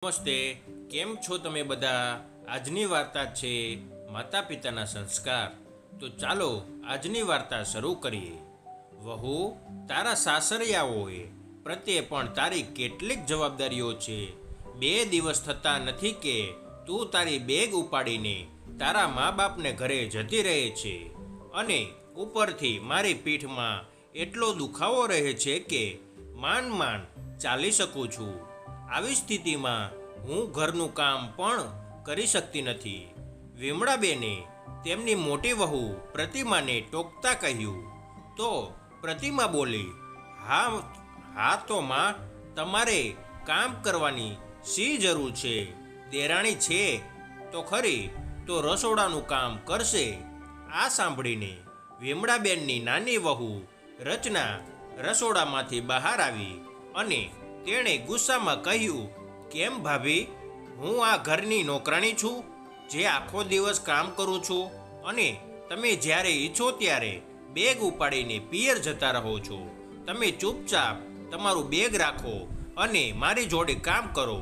નમસ્તે, કેમ છો તમે બધા? આજની વાર્તા છે માતા પિતાના સંસ્કાર. તો ચાલો આજની વાર્તા શરૂ કરીએ. વહુ, તારા સાસરિયાઓએ પ્રત્યે પણ તારી કેટલીક જવાબદારીઓ છે. 2 દિવસ થતા નથી કે તું તારી બેગ ઉપાડીને તારા મા બાપને ઘરે જતી રહે છે, અને ઉપરથી મારી પીઠમાં એટલો દુખાવો રહે છે કે માંડ માંડ ચાલી શકું છું. આવી સ્થિતિમાં હું ઘરનું કામ પણ કરી શકતી નથી. વિમળાબેને તેમની મોટી વહુ પ્રતિમાને ટોકતા કહ્યું. તો પ્રતિમા બોલી, હા તો માં, તમારે કામ કરવાની શી જરૂર છે? દેરાણી છે તો ખરી, તો રસોડાનું કામ કરશે. આ સાંભળીને વિમળાબેનની નાની વહુ રચના રસોડામાંથી બહાર આવી અને તેણે ગુસ્સામાં કહ્યું, કેમ ભાભી, હું આ ઘરની નોકરાણી છું જે આખો દિવસ કામ કરું છું, અને તમે જ્યારે ઈચ્છો ત્યારે બેગ ઉપાડીને પિયર જતા રહો છો. તમે ચૂપચાપ તમારું બેગ રાખો અને મારી જોડે કામ કરો.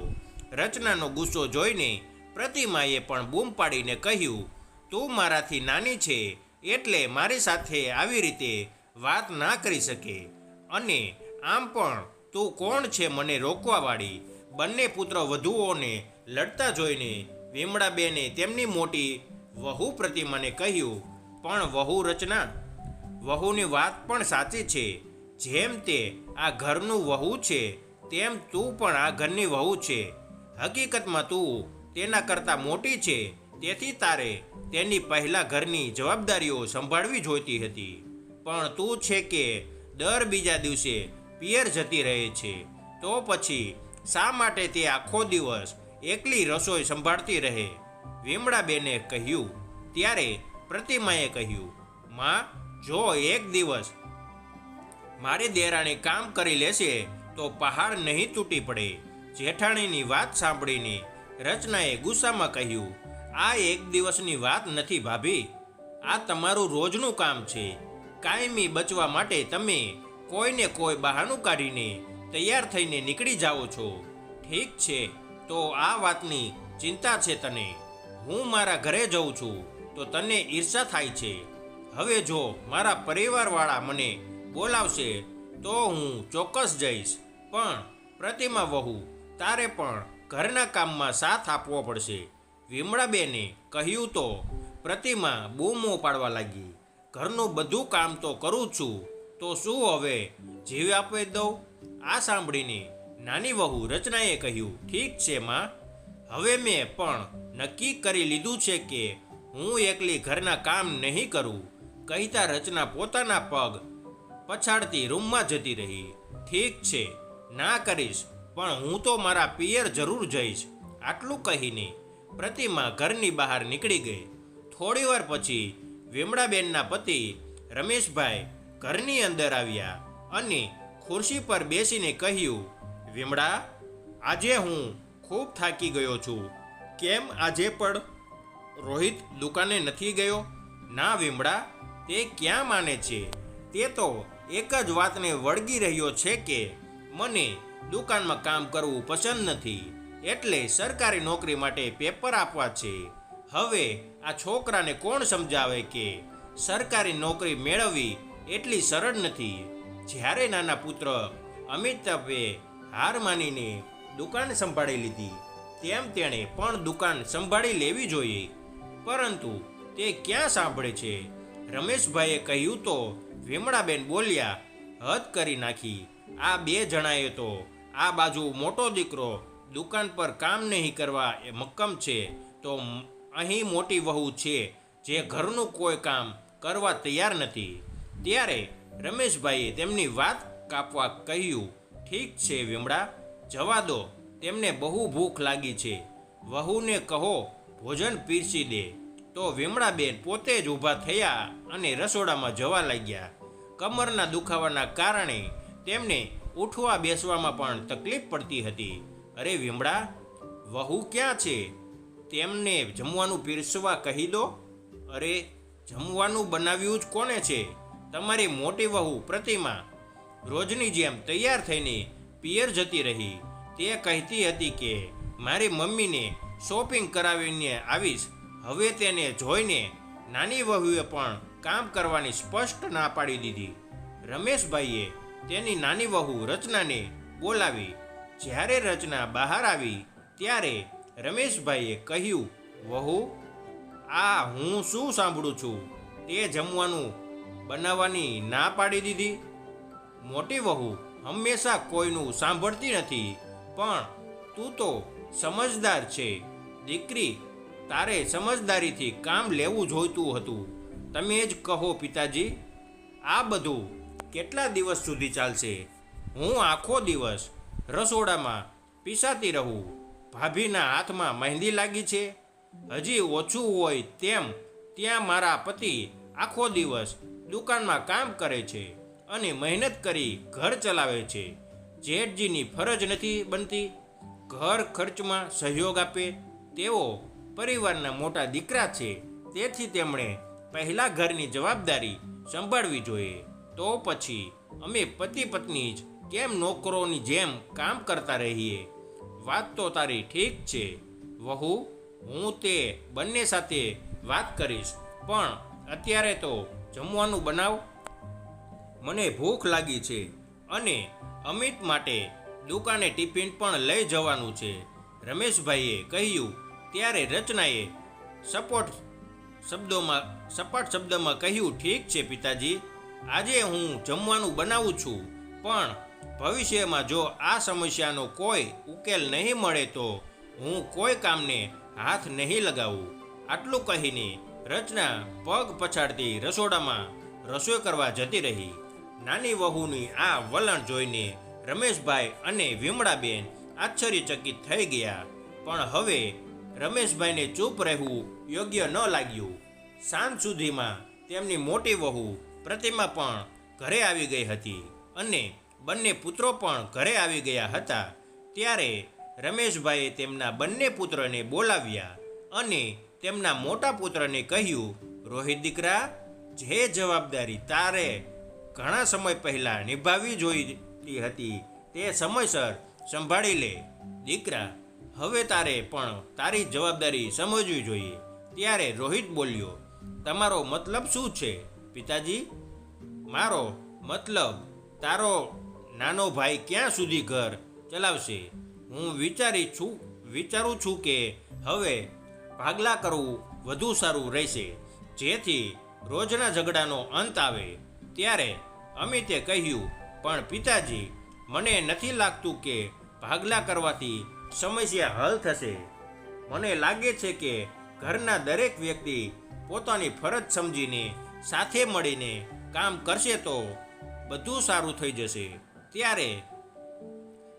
રચનાનો ગુસ્સો જોઈને પ્રતિમાએ પણ બૂમ પાડીને કહ્યું, તું મારાથી નાની છે એટલે મારી સાથે આવી રીતે વાત ના કરી શકે, અને આમ પણ તું કોણ છે મને રોકવાવાળી? બંને પુત્ર વધુઓને લડતા જોઈને વિમળાબેને તેમની મોટી વહુ પ્રતિમાને કહ્યું, પણ વહુ રચના, વહુની વાત પણ સાચી છે. જેમ તે આ ઘરનું વહુ છે તેમ તું પણ આ ઘરની વહુ છે. હકીકતમાં તું તેના કરતાં મોટી છે, તેથી તારે તેની પહેલાં ઘરની જવાબદારીઓ સંભાળવી જોઈતી હતી. પણ તું છે કે દર બીજા દિવસે પિયર જતી રહે છે, તો પછી શા માટે તે આખો દિવસ એકલી રસોઈ સંભાળતી રહે? વિમળાબેને કહ્યું. ત્યારે પ્રતિમાએ કહ્યું, માં, જો એક દિવસ મારી દેરાણી કામ કરી લેશે તો પહાડ નહીં તૂટી પડે. જેઠાણીની વાત સાંભળીને રચનાએ ગુસ્સામાં કહ્યું, આ એક દિવસની વાત નથી ભાભી, આ તમારું રોજનું કામ છે. કાયમી બચવા માટે તમે કોઈને કોઈ બહાનું કાઢીને તૈયાર થઈને નીકળી જાઓ છો. ઠીક છે, તો આ વાતની ચિંતા છે તને. હું મારા ઘરે જઉં છું તો તને ઈર્ષા થાય છે. હવે જો મારા પરિવારવાળા મને બોલાવશે તો હું ચોક્કસ જઈશ. પણ પ્રતિમા વહુ, તારે પણ ઘરના કામમાં સાથ આપવો પડશે. વિમળાબેને કહ્યું તો પ્રતિમા બૂમો પાડવા લાગી, ઘરનું બધું કામ તો કરું છું, તો શું હવે જીવ આપી દઉં? આ સાંભળીને નાની વહુ રચનાએ કહ્યું, ઠીક છે માં, હવે મેં પણ નક્કી કરી લીધું છે કે હું એકલી ઘરના કામ નહીં કરું. કહેતા રચના પોતાના પગ પછાડતી રૂમમાં જતી રહી. ઠીક છે, ના કરીશ, પણ હું તો મારા પિયર જરૂર જઈશ. આટલું કહીને પ્રતિમા ઘરની બહાર નીકળી ગઈ. થોડીવાર પછી વિમળાબેનના પતિ રમેશભાઈ ઘરની અંદર આવ્યા અને ખુરશી પર બેસીને કહ્યું, વિમળા, આજે હું ખૂબ થાકી ગયો છું. કેમ આજે પણ રોહિત દુકાને નથી ગયો? ના વિમળા, તે ક્યાં માને છે? તે તો એક જ વાતને વળગી રહ્યો છે કે મને દુકાનમાં કામ કરવું પસંદ નથી, એટલે સરકારી નોકરી માટે પેપર આપવા છે. હવે આ છોકરાને કોણ સમજાવે કે સરકારી નોકરી મેળવવી એટલી સરળ નથી. જ્યારે નાના પુત્ર અમિતાભે હાર માનીને દુકાન સંભાળી લીધી, તેમ તેણે પણ દુકાન સંભાળી લેવી જોઈએ, પરંતુ તે ક્યાં સાંભળે છે? રમેશભાઈએ કહ્યું તો વિમળાબેન બોલ્યા, હદ કરી નાખી. આ 2 જણાએ તો આ બાજુ મોટો દીકરો દુકાન પર કામ નહીં કરવા એ મક્કમ છે, તો અહીં મોટી વહુ છે જે ઘરનું કોઈ કામ કરવા તૈયાર નથી. ત્યારે રમેશભાઈએ તેમની વાત કાપવા કહ્યું, ઠીક છે વિમળા, જવા દો, તેમને બહુ ભૂખ લાગી છે, વહુને કહો ભોજન પીરસી દે. તો વિમળાબેન પોતે જ ઊભા થયા અને રસોડામાં જવા લાગ્યા. કમરના દુખાવાના કારણે તેમને ઉઠવા બેસવામાં પણ તકલીફ પડતી હતી. અરે વિમળા, વહુ ક્યાં છે? તેમને જમવાનું પીરસવા કહી દો. અરે, જમવાનું બનાવ્યું જ કોને છે? તમારી મોટી વહુ પ્રતિમા. રોજની જેમ તૈયાર થઈને પિયર જતી રહી. તે કહેતી હતી કે મારી મમ્મીને શોપિંગ કરાવીને આવીશ. હવે તેને જોઈને નાની વહુએ પણ કામ કરવાની સ્પષ્ટ ના પાડી દીધી. રમેશભાઈએ તેની નાની વહુ રચનાને બોલાવી. જ્યારે રચના બહાર આવી ત્યારે રમેશભાઈએ કહ્યું, વહુ, આ હું શું સાંભળું છું? તે જમવાનું બનાવવાની ના પાડી દીધી. મોટી વહુ હંમેશા કોઈનું સાંભળતી નથી, પણ તું તો સમજદાર છે દીકરી, તારે સમજદારીથી કામ લેવું જોઈતું હતું. તમે જ કહો પિતાજી, આ બધું કેટલા દિવસ સુધી ચાલશે? હું આખો દિવસ રસોડામાં પીસાતી રહું. ભાભીના હાથમાં મહેંદી લાગી છે. હજી ઓછું હોય તેમ ત્યાં મારા પતિ આખો દિવસ દુકાનમાં કામ કરે છે અને મહેનત કરી ઘર ચલાવે છે. જેઠજીની ફરજ નથી બનતી ઘર ખર્ચમાં સહયોગ આપે? તેઓ પરિવારના મોટા દીકરા છે, તેથી તેમણે પહેલાં ઘરની જવાબદારી સંભાળવી જોઈએ. તો પછી અમે પતિ પત્ની જ કેમ નોકરોની જેમ કામ કરતા રહીએ? વાત તો તારી ઠીક છે વહુ, હું તે બંને સાથે વાત કરીશ, પણ અત્યારે તો જમવાનું બનાવ. મને ભૂખ લાગી છે અને અમિત માટે દુકાને ટિફિન પણ લઈ જવાનું છે, રમેશભાઈએ કહ્યું. ત્યારે રચનાએ સપાટ શબ્દમાં કહ્યું, ઠીક છે પિતાજી, આજે હું જમવાનું બનાવું છું, પણ ભવિષ્યમાં જો આ સમસ્યાનો કોઈ ઉકેલ નહીં મળે તો હું કોઈ કામને હાથ નહીં લગાવું. આટલું કહીને રચના પગ પછાડતી રસોડામાં રસોઈ કરવા જતી રહી. નાની વહુની આ વલણ જોઈને રમેશભાઈ અને વિમળાબેન આશ્ચર્યચકિત થઈ ગયા, પણ હવે રમેશભાઈને ચૂપ રહેવું યોગ્ય ન લાગ્યું. સાંજ સુધીમાં તેમની મોટી વહુ પ્રતિમા પણ ઘરે આવી ગઈ હતી અને બંને પુત્રો પણ ઘરે આવી ગયા હતા. ત્યારે રમેશભાઈએ તેમના બંને પુત્રને બોલાવ્યા અને તેમના મોટા પુત્રને કહ્યું, રોહિત દીકરા, જે જવાબદારી તારે ઘણા સમય પહેલાં નિભાવવી જોઈતી હતી તે સમયસર સંભાળી લે. દીકરા, હવે તારે પણ તારી જવાબદારી સમજવી જોઈએ. ત્યારે રોહિત બોલ્યો, તમારો મતલબ શું છે પિતાજી? મારો મતલબ, તારો નાનો ભાઈ ક્યાં સુધી ઘર ચલાવશે? હું વિચારું છું કે હવે ભાગલા કરવું વધુ સારું રહેશે, જેથી રોજના ઝઘડાનો અંત આવે. ત્યારે અમિતે કહ્યું, પણ પિતાજી, મને નથી લાગતું કે ભાગલા કરવાથી સમસ્યા હલ થશે. મને લાગે છે કે ઘરના દરેક વ્યક્તિ પોતાની ફરજ સમજીને સાથે મળીને કામ કરશે તો બધું સારું થઈ જશે. ત્યારે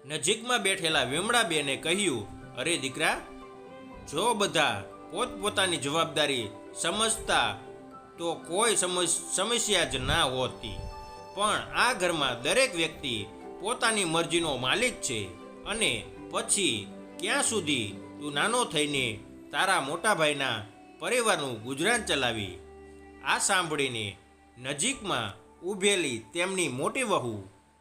નજીકમાં બેઠેલા વિમળાબેને કહ્યું, અરે દીકરા, જો બધા પોતપોતાની જવાબદારી સમજતા તો કોઈ સમસ્યા જ ના હોતી, પણ આ ઘરમાં દરેક વ્યક્તિ પોતાની મરજીનો માલિક છે, અને પછી ક્યાં સુધી તું નાનો થઈને તારા મોટા ભાઈના પરિવારનું ગુજરાન ચલાવી? આ સાંભળીને નજીકમાં ઊભેલી તેમની મોટી વહુ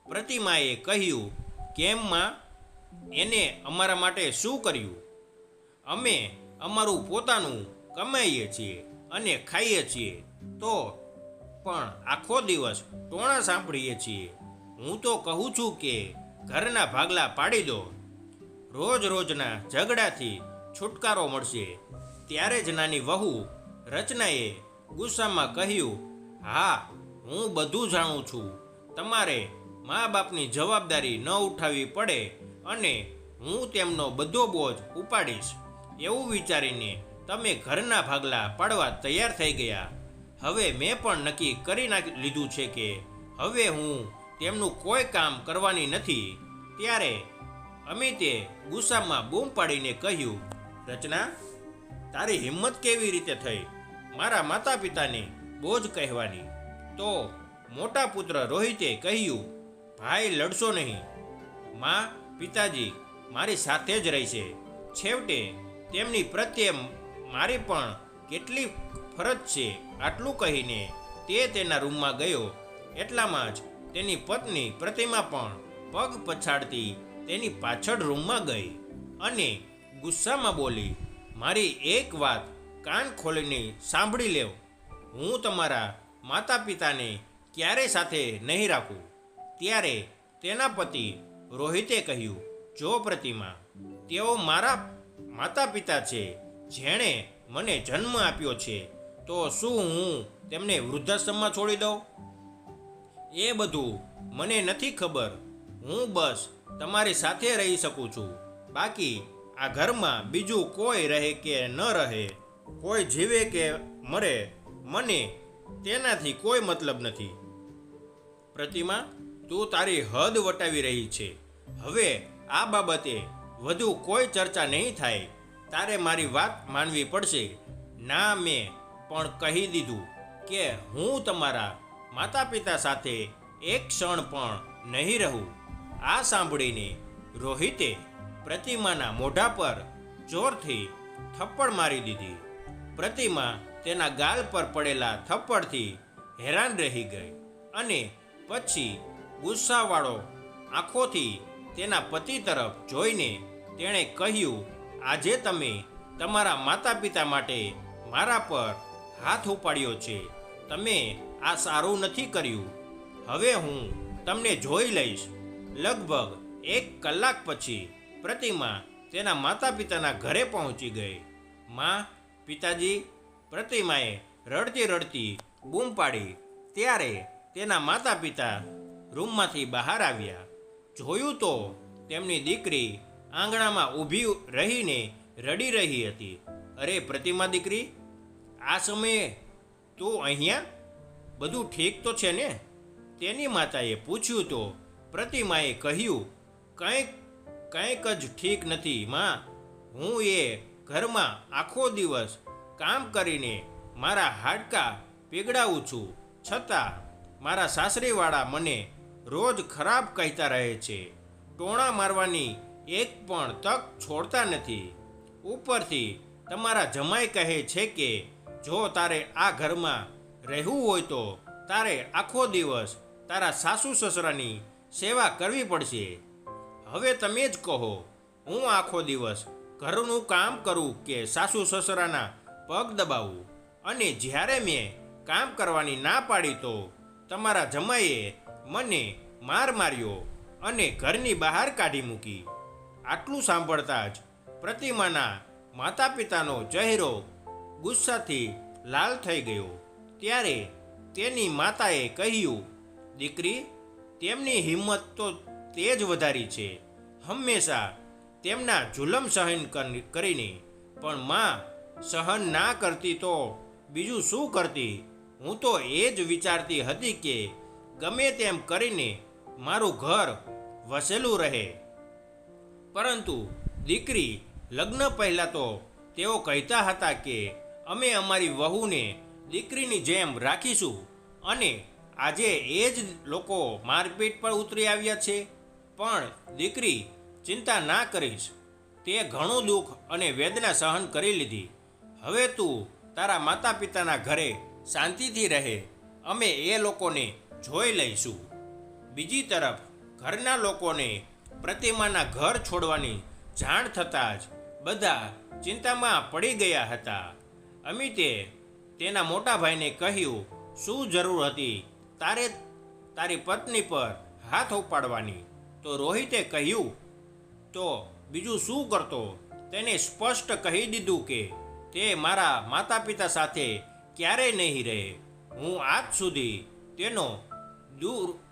પ્રતિમાએ કહ્યું, કેમ માં, એને અમારા માટે શું કર્યું? અમે અમારું પોતાનું કમાઈએ છીએ અને ખાઈએ છીએ, તો પણ આખો દિવસ ટોણા સાંભળીએ છીએ. હું તો કહું છું કે ઘરના ભાગલા પાડી દો, રોજના ઝઘડાથી છુટકારો મળશે. ત્યારે જ નાની વહુ રચનાએ ગુસ્સામાં કહ્યું, હા, હું બધું જાણું છું. તમારે મા બાપની જવાબદારી ન ઉઠાવવી પડે અને હું તેમનો બધો બોજ ઉપાડીશ, એવું વિચારીને તમે ઘરના ભાગલા પાડવા તૈયાર થઈ ગયા. હવે મેં પણ નક્કી કરી લીધું છે કે હવે હું તેમનું કોઈ કામ કરવાની નથી. ત્યારે અમિતે ગુસ્સામાં બૂમ પાડીને કહ્યું, રચના, તારી હિંમત કેવી રીતે થઈ મારા માતા પિતાને બોજ કહેવાની? તો મોટા પુત્ર રોહિતે કહ્યું, ભાઈ, લડશો નહીં. માં, પિતાજી મારી સાથે જ રહેશે. છેવટે તેમની પ્રત્યે મારી પણ કેટલી ફરજ છે. આટલું કહીને તે તેના રૂમમાં ગયો. એટલામાં જ તેની પત્ની પ્રતિમા પણ પગ પછાડતી તેની પાછળ રૂમમાં ગઈ અને ગુસ્સામાં બોલી, મારી એક વાત કાન ખોલીને સાંભળી લેવ. હું તમારા માતા પિતાને ક્યારેય સાથે નહીં રાખું. ત્યારે તેના પતિ રોહિતે કહ્યું, જો પ્રતિમા, તેઓ મારા માતા પિતા છે, જેણે મને જન્મ આપ્યો છે, તો શું હું તેમને વૃદ્ધાશ્રમમાં છોડી દઉં? એ બધું મને નથી ખબર. હું બસ તમારી સાથે રહી શકું છું. બાકી આ ઘરમાં બીજું કોઈ રહે કે ન રહે, કોઈ જીવે કે મરે, મને તેનાથી કોઈ મતલબ નથી. પ્રતિમા, તું તારી હદ વટાવી રહી છે. હવે આ બાબતે વધુ કોઈ ચર્ચા નહીં થાય. તારે મારી વાત માનવી પડશે. ના, મેં પણ કહી દીધું કે હું તમારા માતા પિતા સાથે એક ક્ષણ પણ નહીં રહું. આ સાંભળીને રોહિતે પ્રતિમાના મોઢા પર જોરથી થપ્પડ મારી દીધી. પ્રતિમા તેના ગાલ પર પડેલા થપ્પડથી હેરાન રહી ગઈ અને પછી ગુસ્સાવાળો આંખોથી તેના પતિ તરફ જોઈને તેણે કહ્યું, આજે તમે તમારા માતા પિતા માટે મારા પર હાથ ઉપાડ્યો છે. તમે આ સારું નથી કર્યું. હવે હું તમને જોઈ લઈશ. લગભગ 1 કલાક પછી પ્રતિમા તેના માતા પિતાના ઘરે પહોંચી ગઈ. માં, પિતાજી, પ્રતિમાએ રડતી રડતી બૂમ પાડી. ત્યારે તેના માતા પિતા રૂમમાંથી બહાર આવ્યા. જોયું તો તેમની દીકરી આંગણામાં ઊભી રહીને રડી રહી હતી. અરે પ્રતિમા દીકરી, આ સમયે તું અહીંયા? બધું ઠીક તો છે ને? તેની માતાએ પૂછ્યું તો પ્રતિમાએ કહ્યું, કંઈક જ ઠીક નથી માં. હું એ ઘરમાં આખો દિવસ કામ કરીને મારા હાડકાં પીગળાવું છું, છતાં મારા સાસરીવાળા મને રોજ ખરાબ કહેતા રહે છે. ટોણા મારવાની એક પણ તક છોડતા નથી. ઉપરથી તમારા જમાઈ કહે છે કે જો તારે આ ઘરમાં રહેવું હોય તો તારે આખો દિવસ તારા સાસુ સસરાની સેવા કરવી પડશે. હવે તમે જ કહો, હું આખો દિવસ ઘરનું કામ કરું કે સાસુ સસરાના પગ દબાવું? અને જ્યારે મેં કામ કરવાની ના પાડી તો તમારા જમાઈએ મને માર માર્યો અને ઘરની બહાર કાઢી મૂકી. આટલું સાંભળતા જ પ્રતિમાના માતા પિતાનો ચહેરો ગુસ્સાથી લાલ થઈ ગયો. ત્યારે તેની માતાએ કહ્યું, દીકરી, તેમની હિંમત તો તે જ વધારી છે. હંમેશા તેમના જુલમ સહન કરીને પણ માં સહન ના કરતી તો બીજું શું કરતી? હું તો એ જ વિચારતી હતી કે ગમે તેમ કરીને મારું ઘર વસેલું રહે. પરંતુ દીકરી, લગ્ન પહેલાં તો તેઓ કહેતા હતા કે અમે અમારી વહુને દીકરીની જેમ રાખીશું, અને આજે એ જ લોકો મારપીટ પર ઉતરી આવ્યા છે. પણ દીકરી, ચિંતા ના કરીશ. તે ઘણું દુઃખ અને વેદના સહન કરી લીધી. હવે તું તારા માતા પિતાના ઘરે શાંતિથી રહે. અમે એ લોકોને જોઈ લઈશું. બીજી તરફ ઘરના લોકોને પ્રતિમાના ઘર છોડવાની જાણ થતાં જ બધા ચિંતામાં પડી ગયા હતા. અમિતે તેના મોટા ભાઈને કહ્યું, શું જરૂર હતી તારે તારી પત્ની પર હાથ ઉપાડવાની? તો રોહિતે કહ્યું, તો બીજું શું કરતો? તેને સ્પષ્ટ કહી દીધું કે તે મારા માતા પિતા સાથે ક્યારેય નહીં રહે. હું આજ સુધી તેનો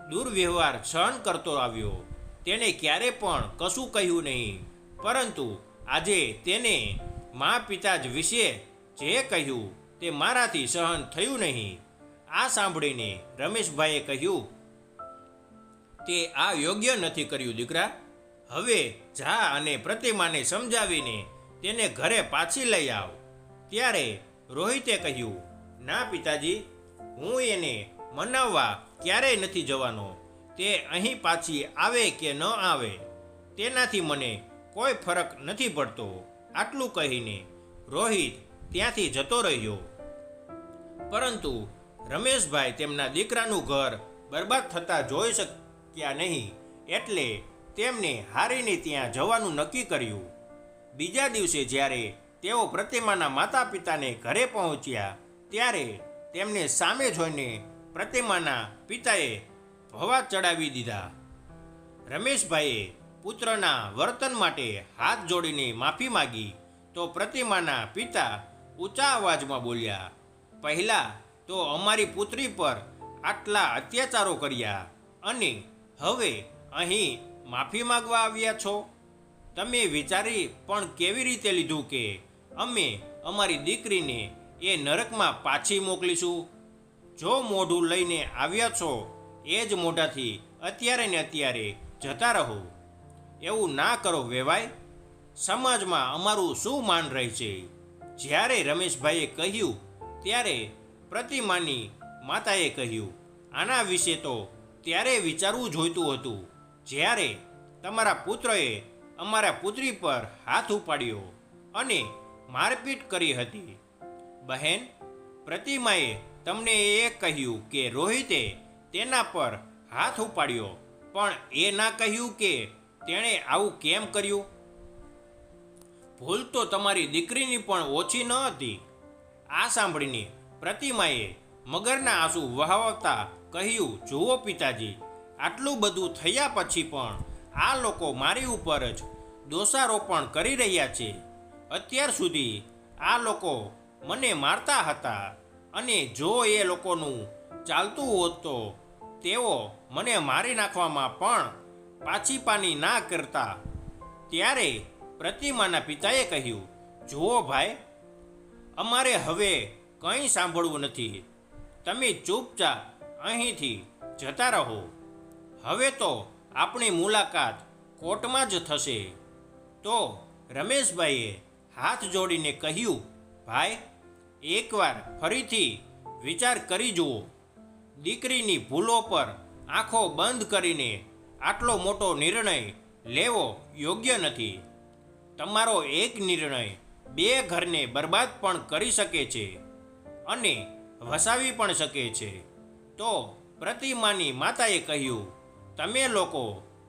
દુર્વ્યવહાર સહન કરતો આવ્યો. તેણે ક્યારે પણ કશું કહ્યું નહીં, પરંતુ આજે તેને મા પિતા જ વિશે જે કહ્યું તે મારાથી સહન થયું નહીં. આ સાંભળીને રમેશભાઈએ કહ્યું, તે આ યોગ્ય નથી કર્યું દીકરા. હવે જા અને પ્રતિમાને સમજાવીને તેને ઘરે પાછી લઈ આવ. ત્યારે રોહિતે કહ્યું, ના પિતાજી, હું એને મનાવવા ક્યારેય નથી જવાનો. તે અહીં પાછી આવે કે ન આવે તેનાથી મને કોઈ ફરક નથી પડતો. આટલું કહીને રોહિત ત્યાંથી જતો રહ્યો. પરંતુ રમેશભાઈ તેમના દીકરાનું ઘર બરબાદ થતાં જોઈ શક્યા નહીં, એટલે તેમને હારીને ત્યાં જવાનું નક્કી કર્યું. બીજા દિવસે જ્યારે તેઓ પ્રતિમાના માતા પિતાને ઘરે પહોંચ્યા ત્યારે તેમને સામે જોઈને પ્રતિમાના પિતાએ ભવા ચડાવી દીધા. રમેશભાઈએ પુત્રના વર્તન માટે હાથ જોડીને માફી માગી તો પ્રતિમાના પિતા ઊંચા અવાજમાં બોલ્યા, પહેલાં તો અમારી પુત્રી પર આટલા અત્યાચારો કર્યા અને હવે અહીં માફી માગવા આવ્યા છો? તમે વિચારી પણ કેવી રીતે લીધું કે અમે અમારી દીકરીને એ નરકમાં પાછી મોકલીશું? જો મોઢું લઈને આવ્યા છો એ જ મોઢાથી અત્યારે ને અત્યારે જતા રહો. એવું ના કરો વેવાય. સમાજમાં અમારું શું માન રહે છે? જ્યારે રમેશભાઈએ કહ્યું ત્યારે પ્રતિમાની માતાએ કહ્યું, આના વિશે તો ત્યારે વિચારવું જોઈતું હતું જ્યારે તમારા પુત્રએ અમારા પુત્રી પર હાથ ઉપાડ્યો અને મારપીટ કરી હતી. બહેન, પ્રતિમાએ તમને એ કહ્યું કે રોહિતે તેના પર હાથ ઉપાડ્યો, પણ એ ના કહ્યું કે તેણે આવું કેમ કર્યું? ભૂલ તો તમારી દીકરીની પણ ઓછી ન હતી. આ સાંભળીને પ્રતિમાએ મગરના આંસુ વહાવતા કહ્યું, જુઓ પિતાજી, આટલું બધું થયા પછી પણ આ લોકો મારી ઉપર જ દોષારોપણ કરી રહ્યા છે. અત્યાર સુધી આ લોકો મને મારતા હતા અને જો એ લોકોનું ચાલતું હોત તો તેઓ મને મારી નાખવામાં પણ પાછી પાની ના કરતા. ત્યારે પ્રતિમાના પિતાએ કહ્યું, જુઓ ભાઈ, અમારે હવે કંઈ સાંભળવું નથી. તમે ચૂપચાપ અહીંથી જતા રહો. હવે તો આપણી મુલાકાત કોર્ટમાં જ થશે. તો રમેશભાઈએ હાથ જોડીને કહ્યું, ભાઈ, એકવાર ફરીથી વિચાર કરી જુઓ. દીકરીની ભૂલો પર આંખો બંધ કરીને આટલો મોટો નિર્ણય લેવો યોગ્ય નથી. તમારો એક નિર્ણય બે ઘરને બરબાદ પણ કરી શકે છે અને વસાવી પણ શકે છે. તો પ્રતિમાની માતાએ કહ્યું, તમે લોકો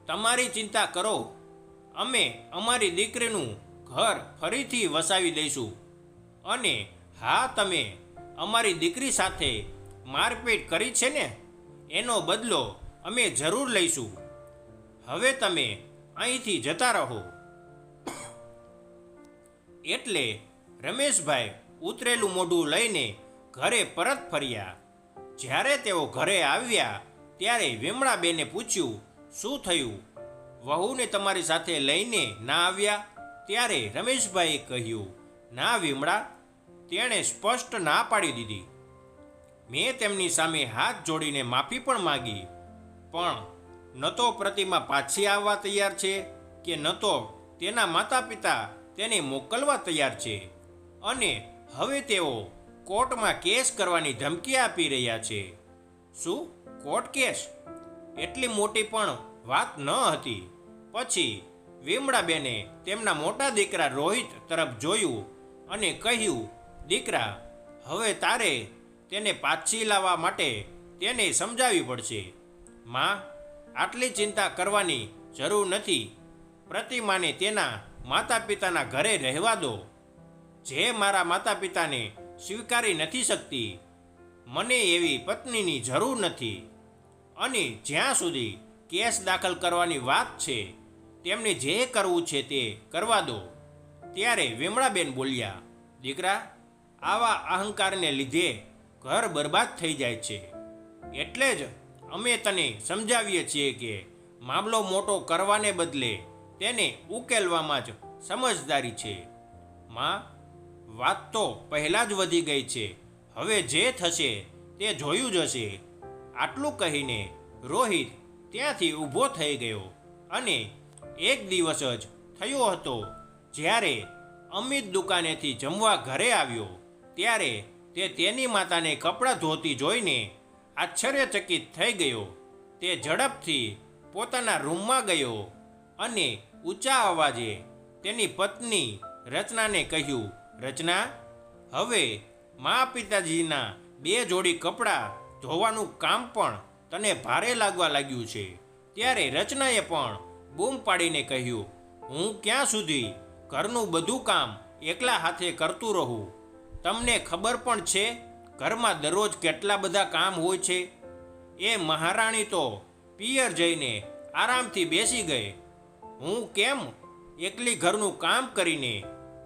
તમારી ચિંતા કરો, અમે અમારી દીકરીનું ઘર ફરીથી વસાવી દઈશું. અને હા, તમે અમારી દીકરી સાથે મારપીટ કરી છે ને, એનો બદલો અમે જરૂર લઈશું. હવે તમે અહીંથી જતા રહો. એટલે રમેશભાઈ ઉતરેલું મોઢું લઈને ઘરે પરત ફર્યા. જ્યારે તેઓ ઘરે આવ્યા ત્યારે વિમળાબેને પૂછ્યું, શું થયું? વહુને તમારી સાથે લઈને ના આવ્યા? ત્યારે રમેશભાઈએ કહ્યું, ના વિમળા, તેણે સ્પષ્ટ ના પાડી દીધી. મેં તેમની સામે હાથ જોડીને માફી પણ માગી, પણ ન તો પ્રતિમા પાછી આવવા તૈયાર છે કે ન તો તેના માતા પિતા તેને મોકલવા તૈયાર છે. અને હવે તેઓ કોર્ટમાં કેસ કરવાની ધમકી આપી રહ્યા છે. શું કોર્ટ કેસ? એટલી મોટી પણ વાત ન હતી. પછી વિમળાબેને તેમના મોટા દીકરા રોહિત તરફ જોયું અને કહ્યું, દીકરા, હવે તારે તેને પાછી લાવવા માટે તેને સમજાવવી પડશે. માં, આટલી ચિંતા કરવાની જરૂર નથી. પ્રતિમાને તેના માતા પિતાના ઘરે રહેવા દો. જે મારા માતા પિતાને સ્વીકારી નથી શકતી, મને એવી પત્નીની જરૂર નથી. અને જ્યાં સુધી કેસ દાખલ કરવાની વાત છે, તેમને જે કરવું છે તે કરવા દો. ત્યારે વિમળાબેન બોલ્યા, દીકરા, આવા અહંકારને લીધે ઘર બરબાદ થઈ જાય છે. એટલે જ અમે તને સમજાવીએ છીએ કે મામલો મોટો કરવાને બદલે તેને ઉકેલવામાં જ સમજદારી છે. માં, વાત તો પહેલાં જ વધી ગઈ છે. હવે જે થશે તે જોયું જ હશે. આટલું કહીને રોહિત ત્યાંથી ઊભો થઈ ગયો. અને એક દિવસ જ થયો હતો જ્યારે અમિત દુકાનેથી જમવા ઘરે આવ્યો ત્યારે તે તેની માતાને કપડાં ધોતી જોઈને આશ્ચર્યચકિત થઈ ગયો. તે ઝડપથી પોતાના રૂમમાં ગયો અને ઊંચા અવાજે તેની પત્ની રચનાને કહ્યું, રચના, હવે મા પિતાજીના બે જોડી કપડાં ધોવાનું કામ પણ તને ભારે લાગવા લાગ્યું છે. ત્યારે રચનાએ પણ બૂમ પાડીને કહ્યું, હું ક્યાં સુધી ઘરનું બધું કામ એકલા હાથે કરતું રહું. તમને ખબર પણ છે ઘરમાં દરરોજ કેટલા બધા કામ હોય છે. એ મહારાણી તો પિયર જઈને આરામથી બેસી ગઈ. હું કેમ એકલી ઘરનું કામ કરીને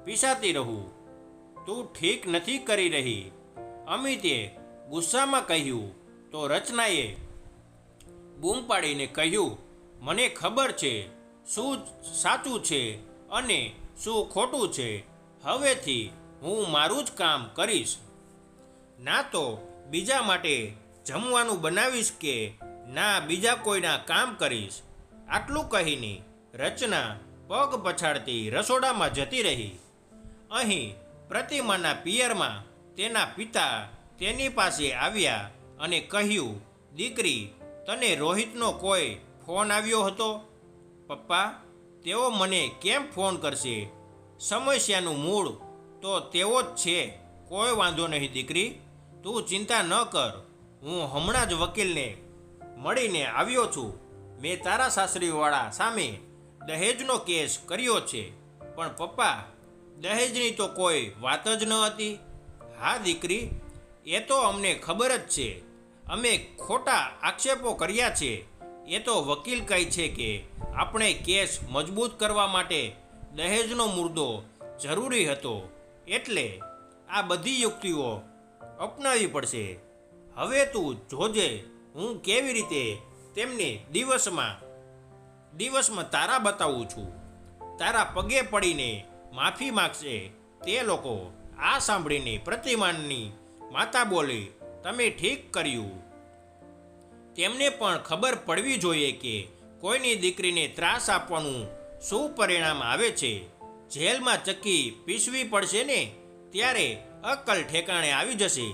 પીસાતી રહું? તું ઠીક નથી કરી રહી. અમિતે ગુસ્સામાં કહ્યું તો રચનાએ બૂમ પાડીને કહ્યું, મને ખબર છે શું સાચું છે અને શું ખોટું છે. હવેથી હું મારું જ કામ કરીશ. ના તો બીજા માટે જમવાનું બનાવીશ કે ના બીજા કોઈના કામ કરીશ. આટલું કહીને રચના પગ પછાડતી રસોડામાં જતી રહી. અહીં પ્રતિમાના પિયરમાં તેના પિતા તેની પાસે આવ્યા અને કહ્યું, દીકરી, તને રોહિતનો કોઈ ફોન આવ્યો હતો? પપ્પા, તેઓ મને કેમ ફોન કરશે? સમસ્યાનું મૂળ તો તેઓ જ છે. કોઈ વાંધો નહીં દીકરી, તું ચિંતા ન કર. હું હમણાં જ વકીલને મળીને આવ્યો છું. મેં તારા સાસરીવાળા સામે દહેજનો કેસ કર્યો છે. પણ પપ્પા, દહેજની તો કોઈ વાત જ ન હતી. હા દીકરી, એ તો અમને ખબર જ છે. અમે ખોટા આક્ષેપો કર્યા છે. એ તો વકીલ કહે છે કે આપણે કેસ મજબૂત કરવા માટે દહેજનો મુદ્દો જરૂરી હતો, એટલે આ બધી યુક્તિઓ અપનાવી પડશે. હવે તું જોજે હું કેવી રીતે તેમને દિવસમાં તારા બતાવું છું. તારા પગે પડીને માફી માગશે તે લોકો. આ સાંભળીને પ્રતિમાની માતા બોલી, તમે ઠીક કર્યું. તેમને પણ ખબર પડવી જોઈએ કે કોઈની દીકરીને ત્રાસ આપવાનું શું પરિણામ આવે છે. જેલમાં ચક્કી પીસવી પડશે ને ત્યારે અક્કલ ઠેકાણે આવી જશે.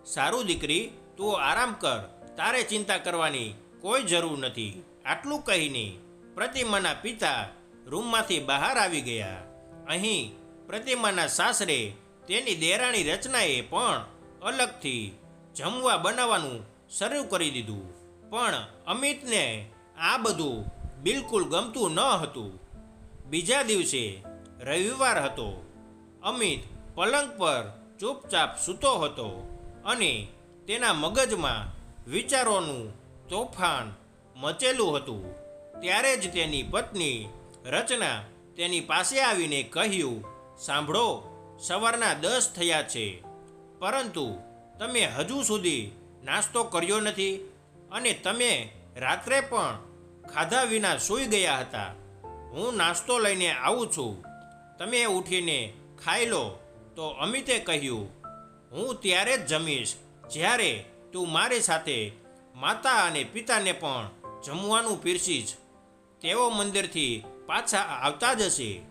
સારું દીકરી, તું આરામ કર. તારે ચિંતા કરવાની કોઈ જરૂર નથી. આટલું કહીને પ્રતિમાના પિતા રૂમમાંથી બહાર આવી ગયા. અહીં પ્રતિમાના સાસરે તેની દેરાણી રચનાએ પણ અલગથી જમવા બનાવવાનું શરૂ કરી દીધું. પણ અમિતને આ બધું બિલકુલ ગમતું ન હતું. બીજા દિવસે રવિવાર હતો. અમિત પલંગ પર ચૂપચાપ સૂતો હતો અને તેના મગજમાં વિચારોનું તોફાન મચેલું હતું. ત્યારે જ તેની પત્ની રચના તેની પાસે આવીને કહ્યું, સાંભળો, સવારના 10 થયા છે, પરંતુ તમે હજુ સુધી નાસ્તો કર્યો નથી અને તમે રાત્રે પણ ખાધા વિના સૂઈ ગયા હતા. હું નાસ્તો લઈને આવું છું, તમે ઉઠીને ખાઈ લો. તો અમિતે કહ્યું, હું ત્યારે જ જમીશ જ્યારે તું મારી સાથે માતા અને પિતાને પણ જમવાનું પીરસીશ. તેઓ મંદિરથી પાછા આવતા જ હશે.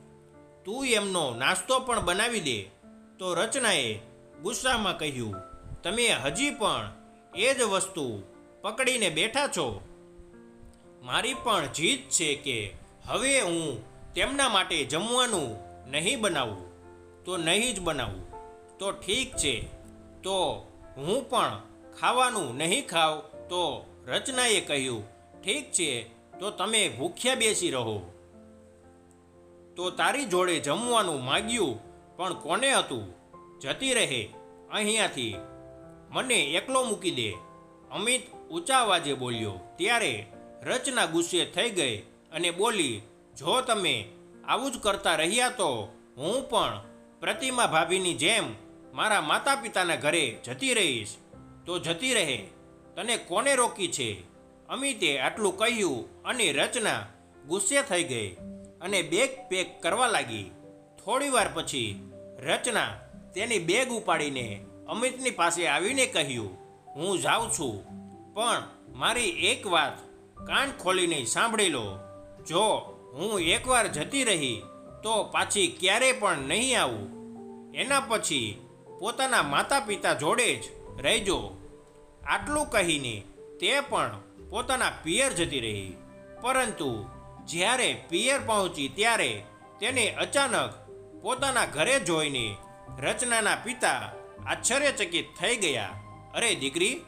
તું એમનો નાસ્તો પણ બનાવી દે. તો રચનાએ ગુસ્સામાં કહ્યું, તમે હજી પણ એ જ વસ્તુ પકડીને બેઠા છો. મારી પણ જીદ છે કે હવે હું તેમના માટે જમવાનું નહીં બનાવું તો નહીં જ બનાવું. તો ઠીક છે, તો હું પણ ખાવાનું નહીં ખાવ. તો રચનાએ કહ્યું, ઠીક છે, તો તમે ભૂખ્યા બેસી રહો. તો તારી જોડે જમવાનું માગ્યું પણ કોને હતું? જતી રહે અહીંયાથી, મને એકલો મૂકી દે. અમિત ઊંચા અવાજે બોલ્યો. ત્યારે રચના ગુસ્સે થઈ ગઈ અને બોલી, જો તમે આવું જ કરતા રહ્યા તો હું પણ પ્રતિમા ભાભીની જેમ મારા માતા પિતાના ઘરે જતી રહીશ. તો જતી રહે, તને કોને રોકી છે? અમિતે આટલું કહ્યું અને રચના ગુસ્સે થઈ ગઈ અને બેગ પેક કરવા લાગી. થોડીવાર પછી રચના તેની બેગ ઉપાડીને અમિતની પાસે આવીને કહ્યું, હું જાઉં છું, પણ મારી એક વાત કાન ખોલીને સાંભળી લો. જો હું એકવાર જતી રહી તો પાછી ક્યારેય પણ નહીં આવું. એના પછી પોતાના માતા પિતા જોડે જ રહેજો. આટલું કહીને તે પણ પોતાના પિયર જતી રહી. પરંતુ જ્યારે પિયર પહોંચી ત્યારે તેને અચાનક પોતાના ઘરે જોઈને રચનાના પિતા આશ્ચર્યચકિત થઈ ગયા. અરે દીકરી,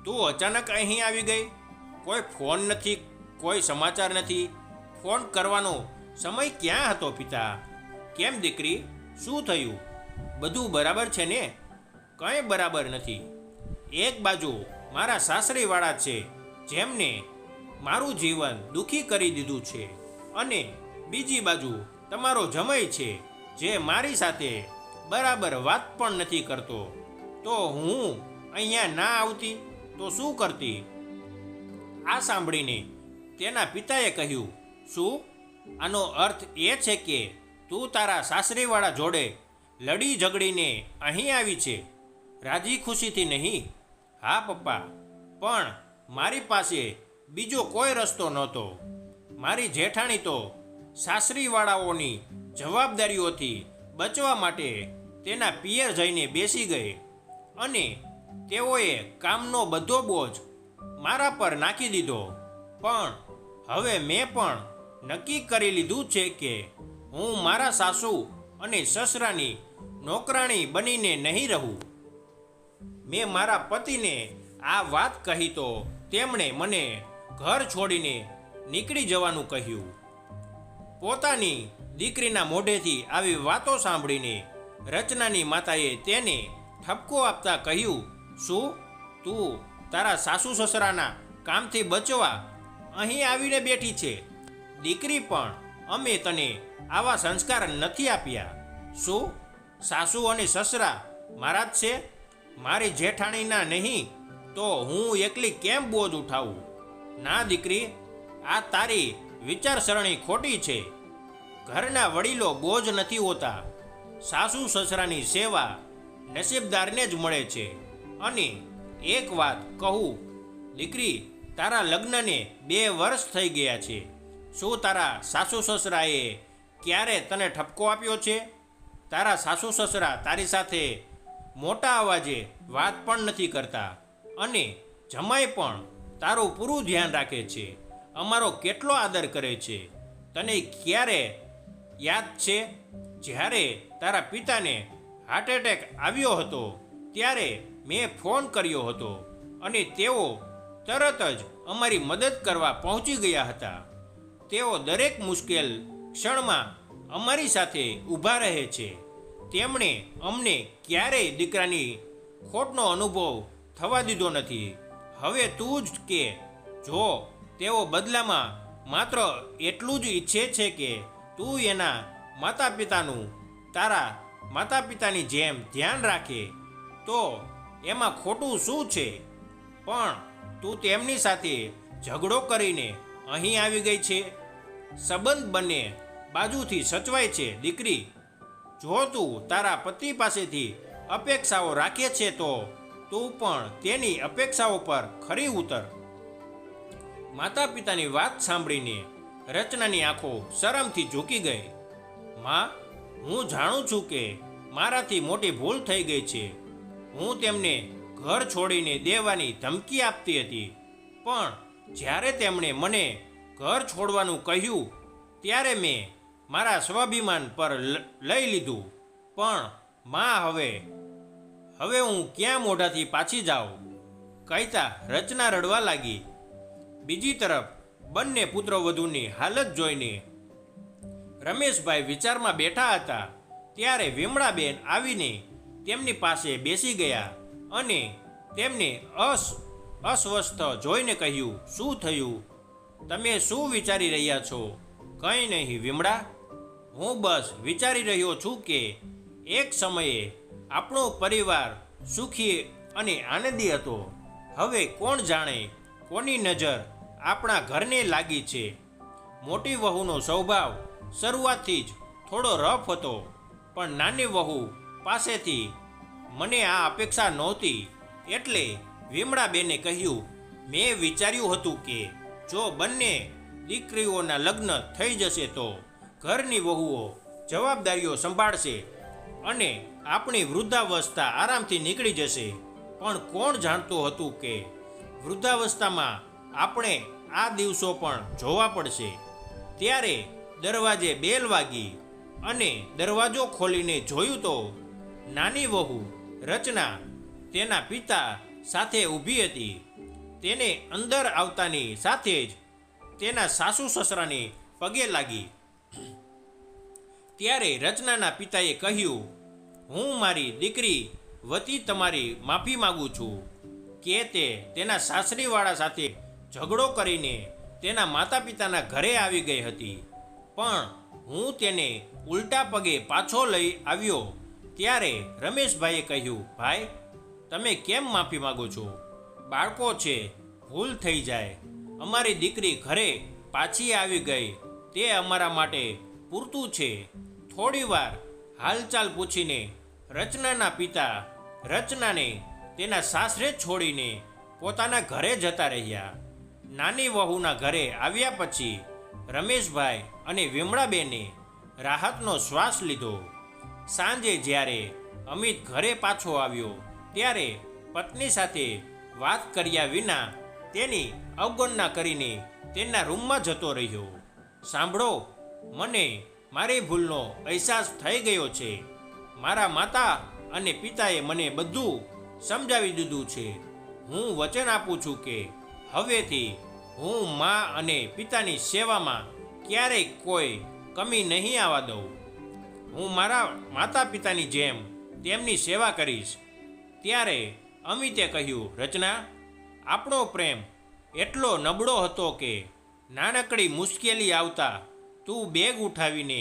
તું અચાનક અહીં આવી ગઈ? કોઈ ફોન નથી, કોઈ સમાચાર નથી. ફોન કરવાનો સમય ક્યાં હતો પિતા? કેમ દીકરી, શું થયું? બધું બરાબર છે ને? કંઈ બરાબર નથી. એક બાજુ મારા સાસરીવાળા છે જેમને મારું જીવન દુઃખી કરી દીધું છે, અને બીજી બાજુ તમારો જમાઈ છે જે મારી સાથે બરાબર વાત પણ નથી કરતો. તો હું અહીંયા ના આવતી તો શું કરતી? આ સાંભળીને તેના પિતાએ કહ્યું, શું આનો અર્થ એ છે કે તું તારા સાસરીવાળા જોડે લડી ઝઘડીને અહીં આવી છે, રાજી ખુશીથી નહીં? હા પપ્પા, પણ મારી પાસે બીજો કોઈ રસ્તો નહોતો. મારી જેઠાણી તો સાસરીવાળાઓની જવાબદારીઓથી બચવા માટે તેના પિયર જઈને બેસી ગઈ, અને તેઓએ કામનો બધો બોજ મારા પર નાખી દીધો. પણ હવે મેં પણ નક્કી કરી લીધું છે કે હું મારા સાસુ અને સસરાની નોકરાણી બનીને નહીં રહું. મેં મારા પતિને આ વાત કહી તો તેમણે મને ઘર છોડીને નીકળી જવાનું કહ્યું. પોતાની દીકરીના મોઢેથી આવી વાતો સાંભળીને રચનાની માતાએ તેને ઠપકો આપતા કહ્યું, શું તું તારા સાસુ સસરાના કામથી બચવા અહીં આવીને બેઠી છે? દીકરી, પણ અમે તને આવા સંસ્કાર નથી આપ્યા. શું સાસુ અને સસરા મારા જ છે, મારી જેઠાણીના નહીં? તો હું એકલી કેમ બોજ ઉઠાવું? ના દીકરી, આ તારી વિચારસરણી ખોટી છે. ઘરના વડીલો બોજ નથી હોતા. સાસુ સસરાની સેવા નસીબદારને જ મળે છે. અને એક વાત કહું દીકરી, તારા લગ્નને 2 વર્ષ થઈ ગયા છે. શું તારા સાસુ સસરાએ ક્યારે તને ઠપકો આપ્યો છે? તારા સાસુ સસરા તારી સાથે મોટા અવાજે વાત પણ નથી કરતા, અને જમાઈ પણ તારું પૂરું ધ્યાન રાખે છે. અમારો કેટલો આદર કરે છે. તને ક્યારે યાદ છે જ્યારે તારા પિતાને હાર્ટ એટેક આવ્યો હતો ત્યારે મેં ફોન કર્યો હતો, અને તેઓ તરત જ અમારી મદદ કરવા પહોંચી ગયા હતા. તેઓ દરેક મુશ્કેલ ક્ષણમાં અમારી સાથે ઊભા રહે છે. તેમણે અમને ક્યારેય દીકરાની ખોટનો અનુભવ થવા દીધો નથી. હવે તું જ કે, જો તેઓ બદલામાં માત્ર એટલું જ ઈચ્છે છે કે તું એના માતા પિતાનું તારા માતા પિતાની જેમ ધ્યાન રાખે, તો એમાં ખોટું શું છે? પણ તું તેમની સાથે ઝઘડો કરીને અહીં આવી ગઈ છે. સંબંધ બંને બાજુથી સચવાય છે દીકરી. જો તું તારા પતિ પાસેથી અપેક્ષાઓ રાખે છે તો તું પણ તેની અપેક્ષાઓ પર ખરી ઉતર. માતા પિતાની વાત સાંભળીને રચનાની આંખો શરમથી ઝૂકી ગઈ. માં, હું જાણું છું કે મારાથી મોટી ભૂલ થઈ ગઈ છે. હું તેમને ઘર છોડીને દેવાની ધમકી આપતી હતી, પણ જ્યારે તેમણે મને ઘર છોડવાનું કહ્યું ત્યારે મેં મારા સ્વાભિમાન પર લઈ લીધું. પણ માં, હવે હું ક્યાં મોઢાથી પાછી જાઉં? કહેતા રચના રડવા લાગી. બીજી તરફ બંને પુત્રવધૂની હાલત જોઈને રમેશભાઈ વિચારમાં બેઠા હતા ત્યારે વિમળાબેન આવીને તેમની પાસે બેસી ગયા, અને તેમને અસ્વસ્થ જોઈને કહ્યું, શું થયું? તમે શું વિચારી રહ્યા છો? કંઈ નહીં વિમળા, હું બસ વિચારી રહ્યો છું કે એક સમયે આપણો પરિવાર સુખી અને આનંદી હતો. હવે કોણ જાણે કોની નજર આપણા ઘરને લાગી છે. મોટી વહુનો સ્વભાવ શરૂઆતથી જ થોડો રફ હતો, પણ નાની વહુ પાસેથી મને આ અપેક્ષા નહોતી. એટલે વિમળાબેને કહ્યું, મેં વિચાર્યું હતું કે જો બંને દીકરીઓના લગ્ન થઈ જશે તો ઘરની વહુઓ જવાબદારીઓ સંભાળશે અને આપણી વૃદ્ધાવસ્થા આરામથી નીકળી જશે. પણ કોણ જાણતું હતું કે વૃદ્ધાવસ્થામાં આપણે આ દિવસો પણ જોવા પડશે. ત્યારે દરવાજે બેલ વાગી, અને દરવાજો ખોલીને જોયું તો નાની વહુ રચના તેના પિતા સાથે ઊભી હતી. તેને અંદર આવતાની સાથે જ તેના સાસુ સસરાને પગે લાગી. ત્યારે રચનાના પિતાએ કહ્યું, હું મારી દીકરી વતી તમારી માફી માગું છું કે તે તેના સાસરીવાળા સાથે ઝઘડો કરીને તેના માતા પિતાના ઘરે આવી ગઈ હતી, પણ હું તેને ઉલટા પગે પાછો લઈ આવ્યો. ત્યારે રમેશભાઈએ કહ્યું, ભાઈ તમે કેમ માફી માગો છો? બાળકો છે, ભૂલ થઈ જાય. અમારી દીકરી ઘરે પાછી આવી ગઈ તે અમારા માટે પૂરતું છે. થોડીવાર હાલચાલ પૂછીને રચનાના પિતા રચનાને તેના સાસરે છોડીને પોતાના ઘરે જતા રહ્યા. નાની વહુના ઘરે આવ્યા પછી રમેશભાઈ અને વિમળાબેને રાહતનો શ્વાસ લીધો. સાંજે જ્યારે અમિત ઘરે પાછો આવ્યો ત્યારે પત્ની સાથે વાત કર્યા વિના તેની અવગણના કરીને તેના રૂમમાં જતો રહ્યો. સાંભળો, મને મારી ભૂલનો અહેસાસ થઈ ગયો છે. મારા માતા અને પિતાએ મને બધું સમજાવી દીધું છે. હું વચન આપું છું કે હવેથી હું મા અને પિતાની સેવામાં ક્યારેય કોઈ કમી નહીં આવવા દઉં. હું મારા માતા પિતાની જેમ તેમની સેવા કરીશ. ત્યારે અમિતે કહ્યું, રચના, આપણો પ્રેમ એટલો નબળો હતો કે નાનકડી મુશ્કેલી આવતા તું બેગ ઉઠાવીને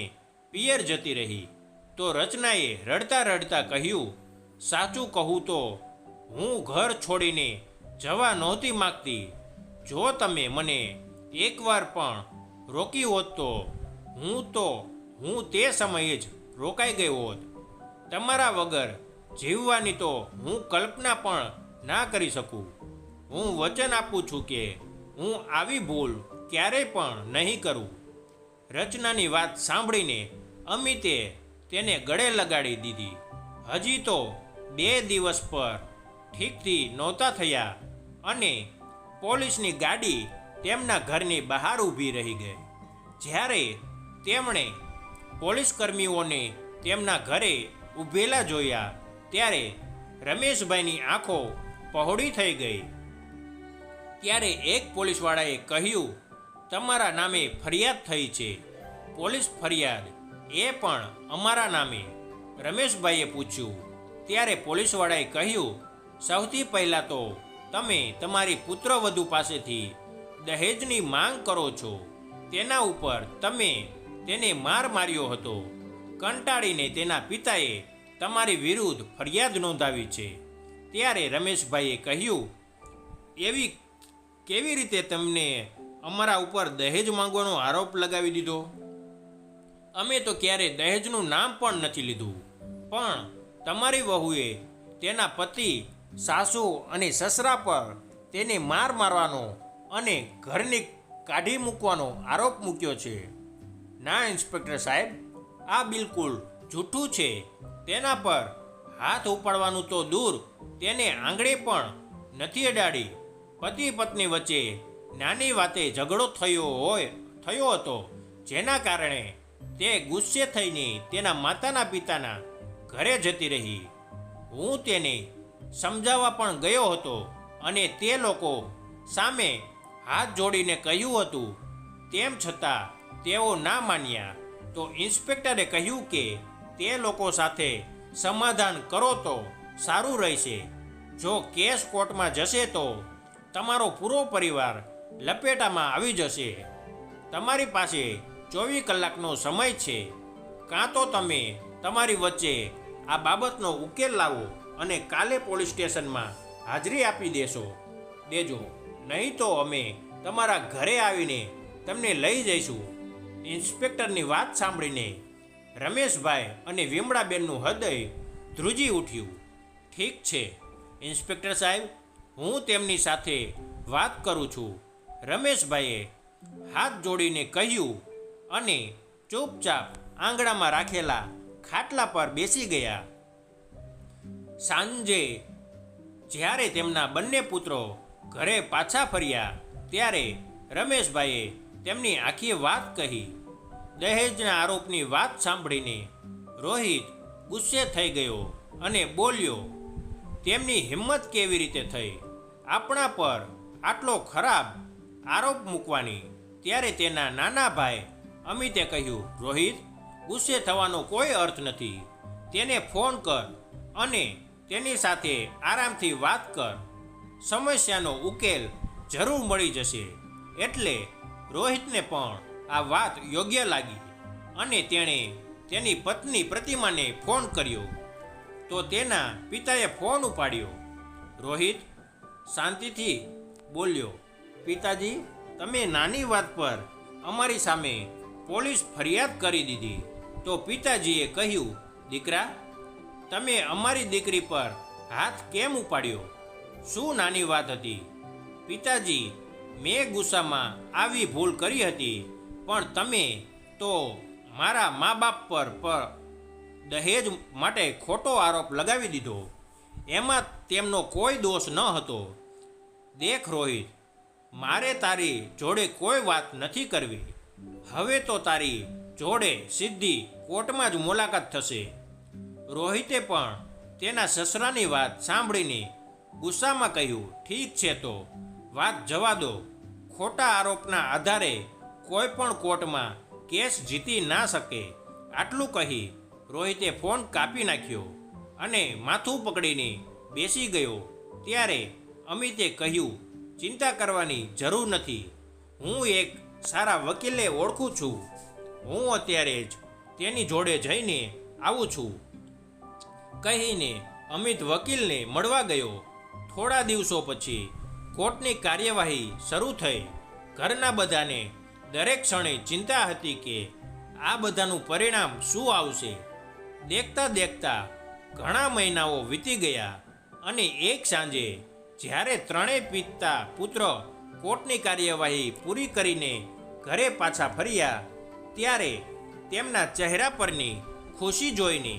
પિયર જતી રહી. તો રચનાએ રડતા રડતા કહ્યું, સાચું કહું તો હું ઘર છોડીને જવા નહોતી માગતી. જો તમે મને એકવાર પણ રોકી હોત તો હું તે સમયે જ રોકાઈ ગયો હોત. તમારા વગર જીવવાની તો હું કલ્પના પણ ના કરી શકું. હું વચન આપું છું કે હું આવી ભૂલ ક્યારેય પણ નહીં કરું. રચનાની વાત સાંભળીને અમિતે તેને ગળે લગાડી દીધી. હજી તો 2 દિવસ પર ઠીકથી નહોતા થયા અને પોલીસની ગાડી તેમના ઘરની બહાર ઊભી રહી ગઈ. જ્યારે તેમણે પોલીસ કર્મીઓને તેમના ઘરે ઊભેલા જોયા ત્યારે રમેશભાઈની આંખો પહોળી થઈ ગઈ. ત્યારે એક પોલીસવાળાએ કહ્યું, તમારા નામે ફરિયાદ થઈ છે. પોલીસ ફરિયાદ? એ પણ અમારા નામે? રમેશભાઈએ પૂછ્યું. ત્યારે પોલીસવાળાએ કહ્યું, સૌથી પહેલાં તો તમે તમારી પુત્રવધુ પાસેથી દહેજની માંગ કરો છો. તેના ઉપર તમે તેને માર માર્યો હતો. કંટાળીને તેના પિતાએ તમારી વિરુદ્ધ ફરિયાદ નોંધાવી છે. ત્યારે રમેશભાઈએ કહ્યું, એવી કેવી રીતે તમને અમારા ઉપર દહેજ માંગવાનો આરોપ લગાવી દીધો? અમે તો ક્યારેય દહેજનું નામ પણ નથી લીધું. પણ તમારી વહુએ તેના પતિ, સાસુ અને સસરા પર તેને માર મારવાનો અને ઘરની કાઢી મૂકવાનો આરોપ મૂક્યો છે. ના ઇન્સ્પેક્ટર સાહેબ, આ બિલકુલ જૂઠું છે. તેના પર હાથ ઉપાડવાનું તો દૂર, તેને આંગળી પણ નથી અડાડી. પતિ પત્ની વચ્ચે નાની વાતે ઝઘડો થયો હતો, જેના કારણે તે ગુસ્સે થઈને તેના માતાના પિતાના ઘરે જતી રહી. હું તેને સમજાવવા પણ ગયો હતો અને તે લોકો સામે હાથ જોડીને કહ્યું હતું. તેમ છતાં તેઓ ના માન્યા. તો ઇન્સ્પેક્ટરે કહ્યું કે તે લોકો સાથે સમાધાન કરો તો સારું રહેશે. જો કેસ કોર્ટમાં જશે તો તમારો પૂરો પરિવાર લપેટામાં આવી જશે. તમારી પાસે 24 કલાકનો સમય છે. કાં તો તમે તમારી વચ્ચે આ બાબતનો ઉકેલ લાવો અને કાલે પોલીસ સ્ટેશનમાં હાજરી આપી દેજો. નહીં તો અમે તમારા ઘરે આવીને તમને લઈ જઈશું. ઇન્સ્પેક્ટરની વાત સાંભળીને રમેશભાઈ અને વિમળાબેનનું હૃદય ધ્રુજી ઉઠ્યું. ઠીક છે ઇન્સ્પેક્ટર સાહેબ, હું તેમની સાથે વાત કરું છું, રમેશભાઈએ હાથ જોડીને કહ્યું અને ચૂપચાપ આંગણામાં રાખેલા ખાટલા પર બેસી ગયા. સાંજે જ્યારે તેમના બંને પુત્રો ઘરે પાછા ફર્યા ત્યારે રમેશભાઈએ તેમની આખી વાત કહી. દહેજના આરોપની વાત સાંભળીને રોહિત ગુસ્સે થઈ ગયો અને બોલ્યો, તેમની હિંમત કેવી રીતે થઈ આપણા પર આટલો ખરાબ આરોપ મૂકવાની? ત્યારે તેના નાના ભાઈ અમિતે કહ્યું, રોહિત, ગુસ્સે થવાનો કોઈ અર્થ નથી. તેને ફોન કર અને તેની સાથે આરામથી વાત કર. સમસ્યાનો ઉકેલ જરૂર મળી જશે. એટલે રોહિતને પણ આ વાત યોગ્ય લાગી અને તેણે તેની પત્ની પ્રતિમાને ફોન કર્યો. તો તેના પિતાએ ફોન ઉપાડ્યો. રોહિત શાંતિથી બોલ્યો, પિતાજી, તમે નાની વાત પર અમારી સામે પોલીસ ફરિયાદ કરી દીધી. તો પિતાજીએ કહ્યું, દીકરા, તમે અમારી દીકરી પર હાથ કેમ ઉપાડ્યો? શું નાની વાત હતી? પિતાજી, મેં ગુસ્સામાં આવી ભૂલ કરી હતી, પણ તમે તો મારા મા બાપ પર દહેજ માટે ખોટો આરોપ લગાવી દીધો. એમાં તેમનો કોઈ દોષ ન હતો. દેખ રોહિત, મારે તારી જોડે કોઈ વાત નથી કરવી. હવે તો તારી જોડે સીધી કોર્ટમાં જ મુલાકાત થશે. રોહિતે પણ તેના સસરાની વાત સાંભળીને ગુસ્સામાં કહ્યું, ઠીક છે, તો વાત જવા દો. ખોટા આરોપના આધારે કોઈ પણ કોર્ટમાં કેસ જીતી ના શકે. આટલું કહી રોહિતે ફોન કાપી નાખ્યો અને માથું પકડીને બેસી ગયો. ત્યારે અમિતે કહ્યું, ચિંતા કરવાની જરૂર નથી. હું એક સારા વકીલને ઓળખું છું. હું અત્યારે જ તેની જોડે જઈને આવું છું. કહીને અમિત વકીલને મળવા ગયો. થોડા દિવસો પછી કોર્ટની કાર્યવાહી શરૂ થઈ. ઘરના બધાને દરેક ક્ષણે ચિંતા હતી કે આ બધાનું પરિણામ શું આવશે. દેખતા દેખતા ઘણા મહિનાઓ વીતી ગયા અને એક સાંજે જ્યારે ત્રણેય પિતા પુત્ર કોર્ટની કાર્યવાહી પૂરી કરીને ઘરે પાછા ફર્યા, ત્યારે તેમના ચહેરા પરની ખુશી જોઈને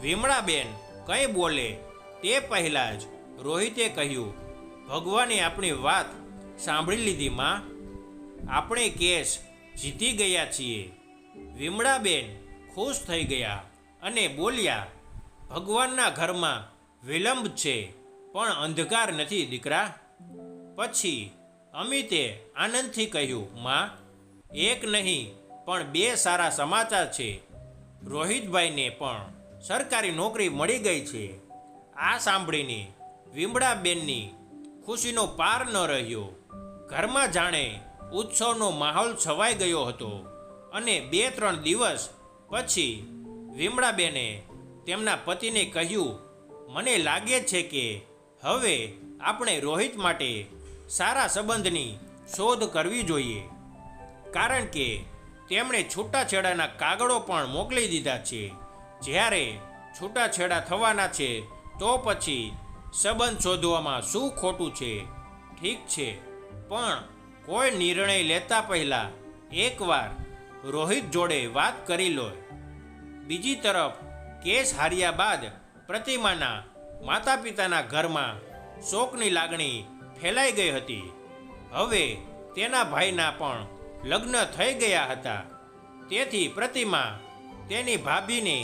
વિમળાબેન કંઈ બોલે તે પહેલાં જ રોહિતે કહ્યું, ભગવાને આપણી વાત સાંભળી લીધી માં. આપણે કેસ જીતી ગયા છીએ. વિમળાબેન ખુશ થઈ ગયા અને બોલ્યા, ભગવાનના ઘરમાં વિલંબ છે પણ અંધકાર નથી દીકરા. પછી અમિતે આનંદથી કહ્યું, માં, એક નહીં પણ બે સારા સમાચાર છે. રોહિતભાઈને પણ સરકારી નોકરી મળી ગઈ છે. આ સાંભળીને વિમળાબેનની ખુશીનો પાર ન રહ્યો. ઘરમાં જાણે ઉત્સવનો માહોલ છવાઈ ગયો હતો. અને 2-3 દિવસ પછી વિમળાબેને તેમના પતિને કહ્યું, મને લાગે છે કે હવે આપણે રોહિત માટે સારા સંબંધની શોધ કરવી જોઈએ, કારણ કે તેમણે છૂટાછેડાના કાગળો પણ મોકલી દીધા છે. જ્યારે છૂટાછેડા થવાના છે તો પછી સંબંધ શોધવામાં શું ખોટું છે? ઠીક છે, પણ કોઈ નિર્ણય લેતા પહેલાં એકવાર રોહિત જોડે વાત કરી લો. બીજી તરફ કેસ હાર્યા બાદ પ્રતિમાના માતા પિતાના ઘરમાં શોકની લાગણી ફેલાઈ ગઈ હતી. હવે તેના ભાઈના પણ લગ્ન થઈ ગયા હતા. તેથી પ્રતિમા તેની ભાભીને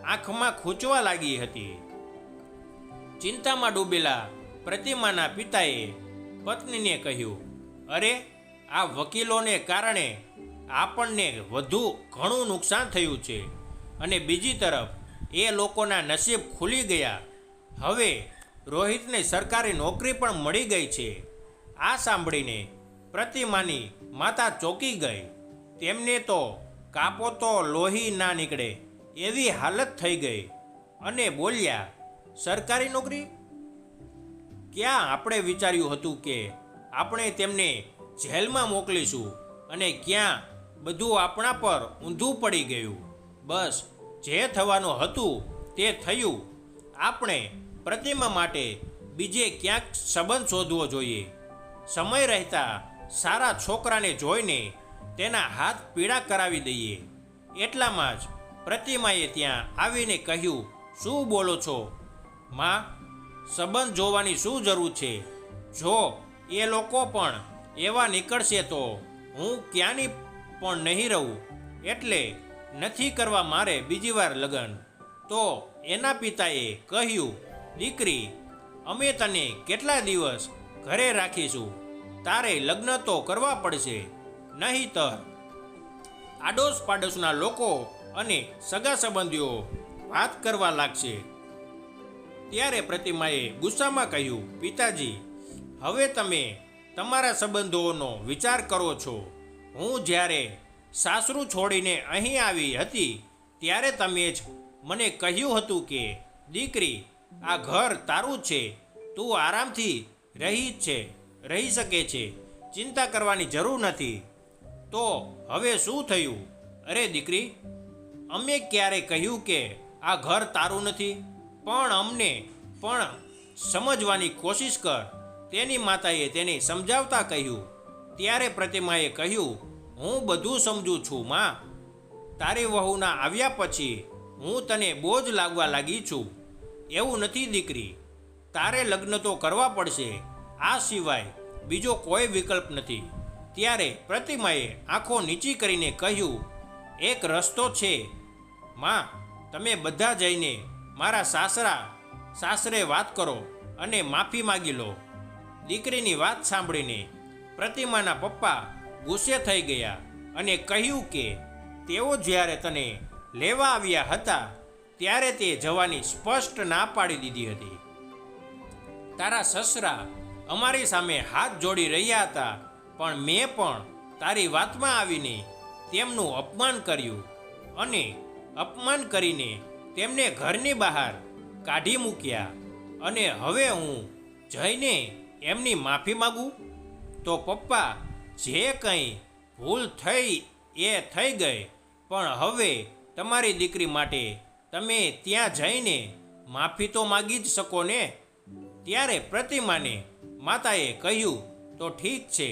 આંખમાં ખૂંચવા લાગી હતી. ચિંતામાં ડૂબેલા પ્રતિમાના પિતાએ પત્નીને કહ્યું, અરે, આ વકીલોને કારણે આપણને વધુ ઘણું નુકસાન થયું છે અને બીજી તરફ એ લોકોના નસીબ ખુલી ગયા. હવે રોહિતને સરકારી નોકરી પણ મળી ગઈ છે. આ સાંભળીને પ્રતિમાની માતા ચોંકી ગઈ. તેમને તો કાપો તો લોહી ના નીકળે એવી હાલત થઈ ગઈ અને બોલ્યા, સરકારી નોકરી? ક્યાં આપણે વિચાર્યું હતું કે આપણે તેમને જેલમાં મોકલીશું અને ક્યાં બધું આપણા પર ઊંધું પડી ગયું. બસ, જે થવાનું હતું તે થયું. આપણે પ્રતિમા માટે બીજે ક્યાંક સંબંધ શોધવો જોઈએ. સમય રહેતા સારા છોકરાને જોઈને તેના હાથ પીળા કરાવી દઈએ. એટલામાં જ પ્રતિમાએ ત્યાં આવીને કહ્યું, શું બોલો છો માં? સંબંધ જોવાની શું જરૂર છે? જો એ લોકો પણ એવા નીકળશે તો હું ક્યાંની પણ નહીં રહું. એટલે નથી કરવા મારે બીજી વાર લગ્ન. તો એના પિતાએ કહ્યું, દીકરી, અમે તને કેટલા દિવસ ઘરે રાખીશું? તારે લગ્ન તો કરવા પડશે, નહીંતર આડોશ પાડોશના લોકો અને સગા સંબંધીઓ વાત કરવા લાગશે. ત્યારે પ્રતિમાએ ગુસ્સામાં કહ્યું, પિતાજી, હવે તમે તમારા સંબંધોનો વિચાર કરો છો. હું જ્યારે સાસરું છોડીને અહીં આવી હતી ત્યારે તમે જ મને કહ્યું હતું કે દીકરી, આ ઘર તારું છે, તું આરામથી રહી શકે છે, ચિંતા કરવાની જરૂર નથી. તો હવે શું થયું? અરે દીકરી, અમે ક્યારે કહ્યું કે આ ઘર તારું નથી? પણ અમને પણ સમજવાની કોશિશ કર. તેની માતાએ તેને સમજાવતા કહ્યું. ત્યારે પ્રતિમાએ કહ્યું, હું બધું સમજું છું માં. તારી વહુના આવ્યા પછી હું તને બોજ લાગવા લાગી છું. એવું નથી દીકરી, તારે લગ્ન તો કરવા પડશે. આ સિવાય બીજો કોઈ વિકલ્પ નથી. ત્યારે પ્રતિમાએ આંખો નીચી કરીને કહ્યું, એક રસ્તો છે માં, તમે બધા જઈને મારા સાસરે વાત કરો અને માફી માગી લો. દીકરીની વાત સાંભળીને પ્રતિમાના પપ્પા ગુસ્સે થઈ ગયા અને કહ્યું કે તેઓ જ્યારે તને લેવા આવ્યા હતા ત્યારે તે જવાની સ્પષ્ટ ના પાડી દીધી હતી. તારા સસરા અમારી સામે હાથ જોડી રહ્યા હતા, પણ મેં પણ તારી વાતમાં આવીને તેમનું અપમાન કર્યું અને અપમાન કરીને તેમને ઘરની બહાર કાઢી મૂક્યા. અને હવે હું જઈને એમની માફી માગું? તો પપ્પા, જે કંઈ ભૂલ થઈ એ થઈ ગઈ, પણ હવે તમારી દીકરી માટે તમે ત્યાં જઈને માફી તો માગી જ શકો ને? ત્યારે પ્રતિમાને માતાએ કહ્યું, તો ઠીક છે,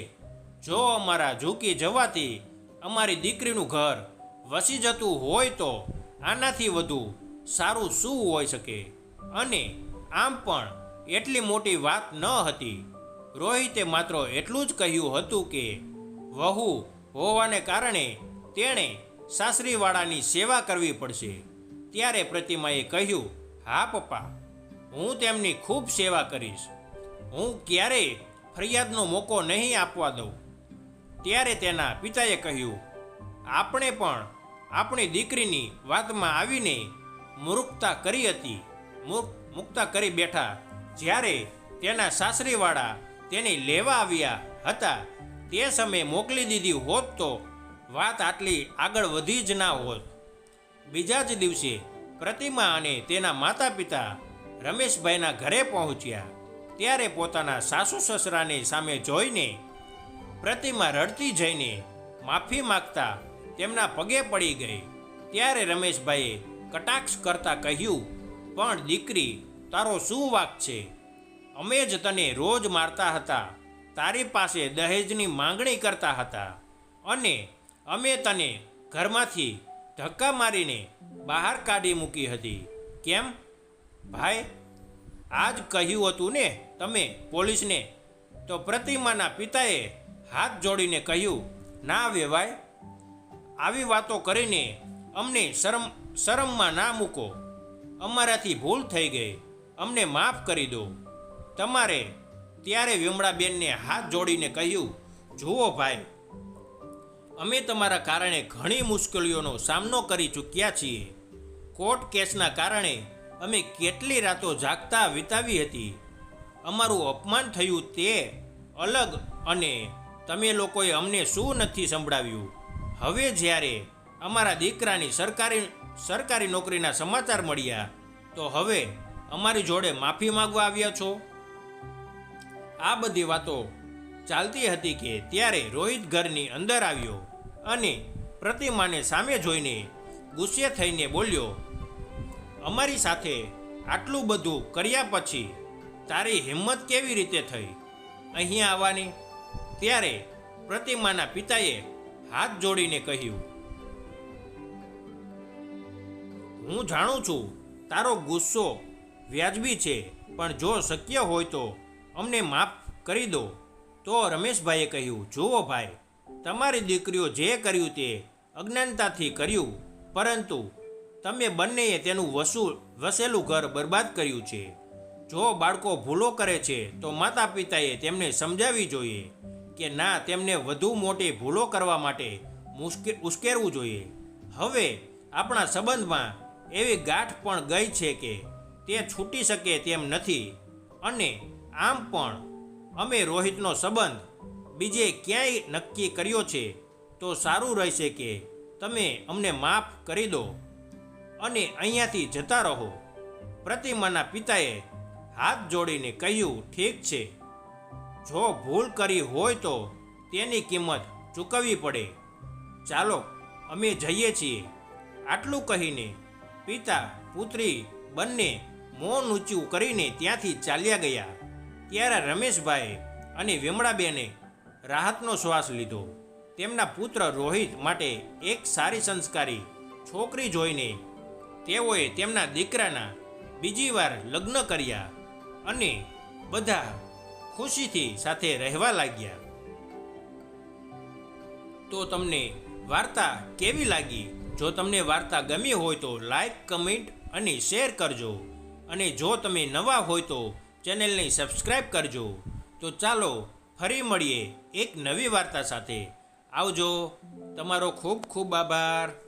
જો અમારા ઝૂકી જવાથી અમારી દીકરીનું ઘર વસી જતું હોય તો આનાથી વધુ સારું શું હોઈ શકે? અને આમ પણ એટલી મોટી વાત ન હતી. રોહિતે માત્ર એટલું જ કહ્યું હતું કે વહુ હોવાને કારણે તેણે સાસરીવાળાની સેવા કરવી પડશે. ત્યારે પ્રતિમાએ કહ્યું, હા પપ્પા, હું તેમની ખૂબ સેવા કરીશ. હું ક્યારેય ફરિયાદનો મોકો નહીં આપવા દઉં. ત્યારે તેના પિતાએ કહ્યું, આપણે પણ આપણી દીકરીની વાતમાં આવીને મૂર્ખતા કરી હતી, મુક્તા કરી બેઠા. જ્યારે તેના સાસરીવાળા તેને લેવા આવ્યા હતા તે સમયે મોકલી દીધી હોત તો વાત આટલી આગળ વધી જ ના હોત. બીજા જ દિવસે પ્રતિમા અને તેના માતા પિતા રમેશભાઈના ઘરે પહોંચ્યા. ત્યારે પોતાના સાસુ સસરાને સામે જોઈને પ્રતિમા રડતી જઈને માફી માગતા તેમના પગે પડી ગઈ. ત્યારે રમેશભાઈએ કટાક્ષ કરતા કહ્યું, પણ દીકરી, તારો શું વાંક છે? અમે જ તને રોજ મારતા હતા, તારી પાસે દહેજની માંગણી કરતા હતા અને અમે તને ઘરમાંથી ધક્કા મારીને બહાર કાઢી મૂકી હતી. કેમ ભાઈ? આજ કહ્યું હતું ને તમે પોલીસને? તો પ્રતિમાના પિતાએ હાથ જોડીને કહ્યું, ના વેવાય, આવી વાતો કરીને અમને શરમમાં ના મૂકો. અમારાથી ભૂલ થઈ ગઈ, અમને માફ કરી દો. તમારે ત્યારે વિમળાબેનને હાથ જોડીને કહ્યું, જુઓ ભાઈ, અમે તમારા કારણે ઘણી મુશ્કેલીઓનો સામનો કરી ચૂક્યા છીએ. કોર્ટ કેસના કારણે અમે કેટલી રાતો જાગતા વિતાવી હતી. અમારું અપમાન થયું તે અલગ, અને તમે લોકોએ અમને શું નથી સંભળાવ્યું. હવે જ્યારે અમારા દીકરાની સરકારી નોકરીના સમાચાર મળ્યા તો હવે અમારી જોડે માફી માંગવા આવ્યા છો? આ બધી વાતો ચાલતી હતી કે ત્યારે રોહિત ઘરની અંદર આવ્યો અને પ્રતિમાને સામે જોઈને ગુસ્સે થઈને બોલ્યો, અમારી સાથે આટલું બધું કર્યા પછી તારી હિંમત કેવી રીતે થઈ અહીંયા આવવાની? ત્યારે પ્રતિમાના પિતાએ હાથ જોડીને કહ્યું, હું જાણું છું તારો ગુસ્સો વ્યાજબી છે, પણ જો શક્ય હોય તો અમને માફ કરી દો. તો રમેશભાઈએ કહ્યું, જુઓ ભાઈ, તમારી દીકરીઓ જે કર્યું તે અજ્ઞાનતાથી કર્યું, પરંતુ તમે બંનેએ તેનું વસેલું ઘર બરબાદ કર્યું છે. જો બાળકો ભૂલો કરે છે તો માતા પિતાએ તેમને સમજાવવી જોઈએ કે ના, તેમને વધુ મોટી ભૂલો કરવા માટે ઉશ્કેરવું જોઈએ. હવે આપણા સંબંધમાં એવી ગાંઠ પણ ગઈ છે કે તે છૂટી શકે તેમ નથી, અને આમ પણ અમે રોહિતનો સંબંધ બીજે ક્યાંય નક્કી કર્યો છે, તો સારું રહેશે કે તમે અમને માફ કરી દો અને અહીંયાથી જતા રહો. પ્રતિમાના પિતાએ હાથ જોડીને કહ્યું, ઠીક છે, જો ભૂલ કરી હોય તો તેની કિંમત ચૂકવવી પડે. ચાલો અમે જઈએ છીએ. આટલું કહીને પિતા પુત્રી બંને મોં ઊંચું કરીને ત્યાંથી ચાલ્યા ગયા. ત્યારે રમેશભાઈ અને વિમળાબેને રાહતનો શ્વાસ લીધો. તેમના પુત્ર રોહિત માટે એક સારી સંસ્કારી છોકરી જોઈને તેઓએ તેમના દીકરાના બીજી વાર લગ્ન કર્યા અને બધા ખુશીથી સાથે રહેવા લાગ્યા. તો તમને વાર્તા કેવી લાગી? જો તમને વાર્તા ગમી હોય તો લાઈક, કમેન્ટ અને શેર કરજો. અને જો તમે નવા હોય તો ચેનલને સબસ્ક્રાઈબ કરજો. તો ચાલો ફરી મળીએ એક નવી વાર્તા સાથે. આવજો. તમારો ખૂબ ખૂબ આભાર.